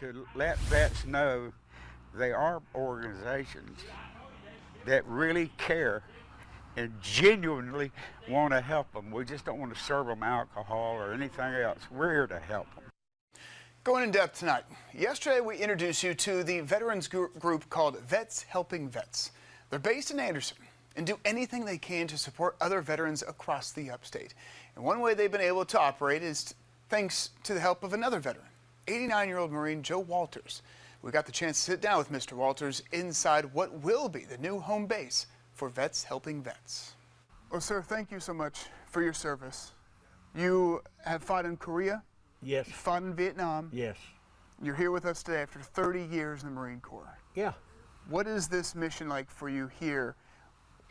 To let vets know there are organizations that really care and genuinely want to help them. We just don't want to serve them alcohol or anything else. We're here to help them. Going in depth tonight. Yesterday we introduced you to the veterans group called Vets Helping Vets. They're based in Anderson and do anything they can to support other veterans across the upstate. And one way they've been able to operate is thanks to the help of another veteran, 89-year-old Marine Joe Walters. We got the chance to sit down with Mr. Walters inside what will be the new home base for Vets Helping Vets. Well, sir, thank you so much for your service. You have fought in Korea. Yes. You fought in Vietnam. Yes. You're here with us today after 30 years in the Marine Corps. Yeah. What is this mission like for you here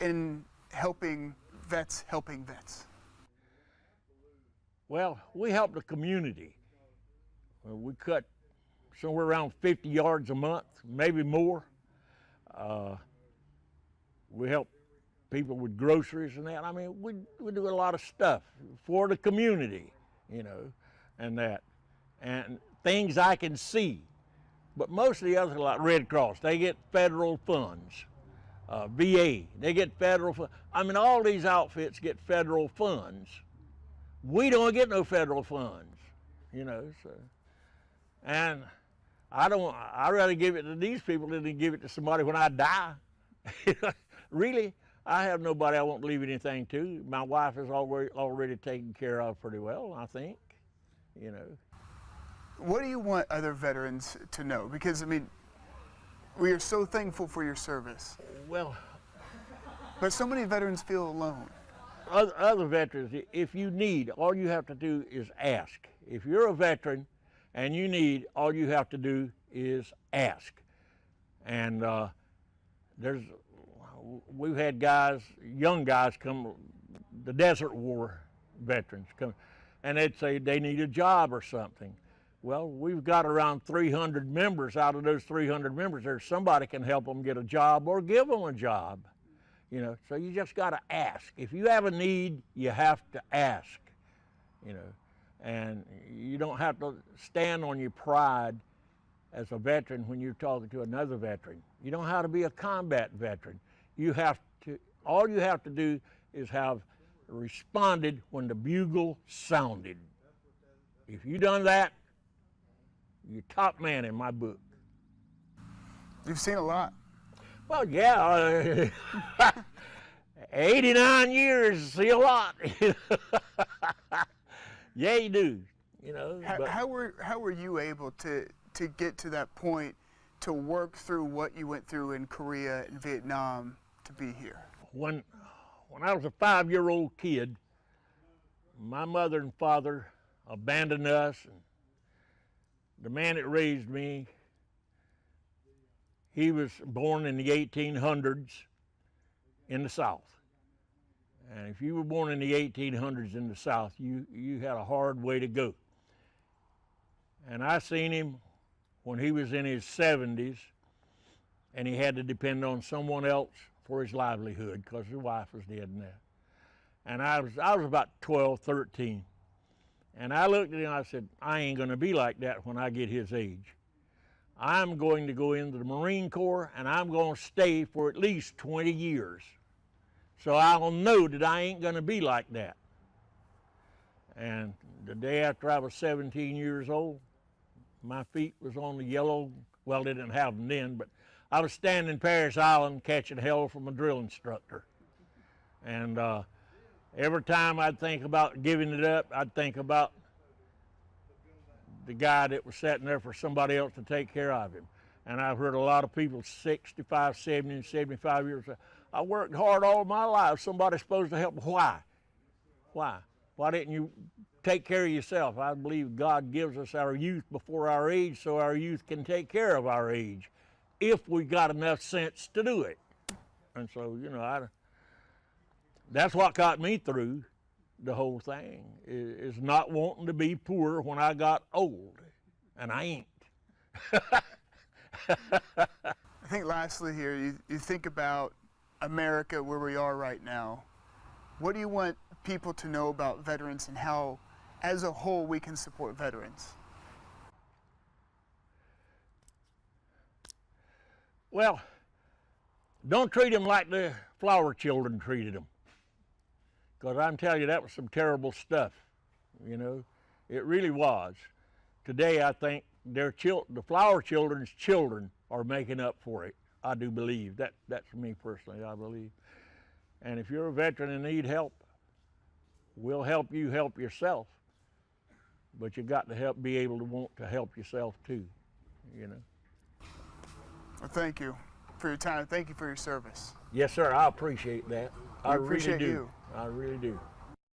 in helping vets helping vets? Well, we help the community. We cut somewhere around 50 yards a month, maybe more. We help people with groceries and that. I mean, we do a lot of stuff for the community, you know, and that. And things I can see. But most of the others are like Red Cross. They get federal funds. VA, they get federal funds. I mean, all these outfits get federal funds. We don't get no federal funds, you know, so. And I'd rather give it to these people than to give it to somebody when I die. Really, I have nobody I won't leave anything to. My wife is already taken care of pretty well, I think, you know. What do you want other veterans to know? Because, I mean, we are so thankful for your service. Well, but so many veterans feel alone. Other veterans, if you need, all you have to do is ask. If you're a veteran and you need, all you have to do is ask. And we've had guys, young guys come, the Desert War veterans come, and they'd say they need a job or something. Well, we've got around 300 members. Out of those 300 members, there's somebody can help them get a job or give them a job. You know, so you just got to ask. If you have a need, you have to ask, you know, and you don't have to stand on your pride as a veteran when you're talking to another veteran. You don't have to be a combat veteran. You have to, all you have to do is have responded when the bugle sounded. If you done that, you're top man in my book. You've seen a lot. Well, yeah, 89 years, see a lot. Yeah, you do, you know. How were you able to get to that point, to work through what you went through in Korea and Vietnam to be here? When I was a 5-year-old kid, my mother and father abandoned us, and the man that raised me, he was born in the 1800s in the South. And if you were born in the 1800s in the South, you had a hard way to go. And I seen him when he was in his 70s, and he had to depend on someone else for his livelihood because his wife was dead and that. And I was about 12, 13. And I looked at him and I said, I ain't gonna be like that when I get his age. I'm going to go into the Marine Corps and I'm gonna stay for at least 20 years. So I'll know that I ain't gonna be like that. And the day after I was 17 years old, my feet was on the yellow, well, they didn't have them then, but I was standing Paris Island catching hell from a drill instructor. And every time I'd think about giving it up, I'd think about the guy that was sitting there for somebody else to take care of him. And I've heard a lot of people 65, 70, 75 years say, I worked hard all my life, somebody's supposed to help. Why? Why? Why didn't you take care of yourself? I believe God gives us our youth before our age so our youth can take care of our age, if we got enough sense to do it. And so, you know, that's what got me through the whole thing, is not wanting to be poor when I got old, and I ain't. I think lastly here, you think about America, where we are right now. What do you want people to know about veterans and how, as a whole, we can support veterans? Well, don't treat them like the flower children treated them. Because I'm telling you, that was some terrible stuff, you know. It really was. Today, I think the flower children's children are making up for it. I do believe. That's me personally, I believe. And if you're a veteran and need help, we'll help you help yourself. But you got to be able to want to help yourself too, you know. Well, thank you for your time. Thank you for your service. Yes, sir. I appreciate that. I appreciate really do. you. I really do.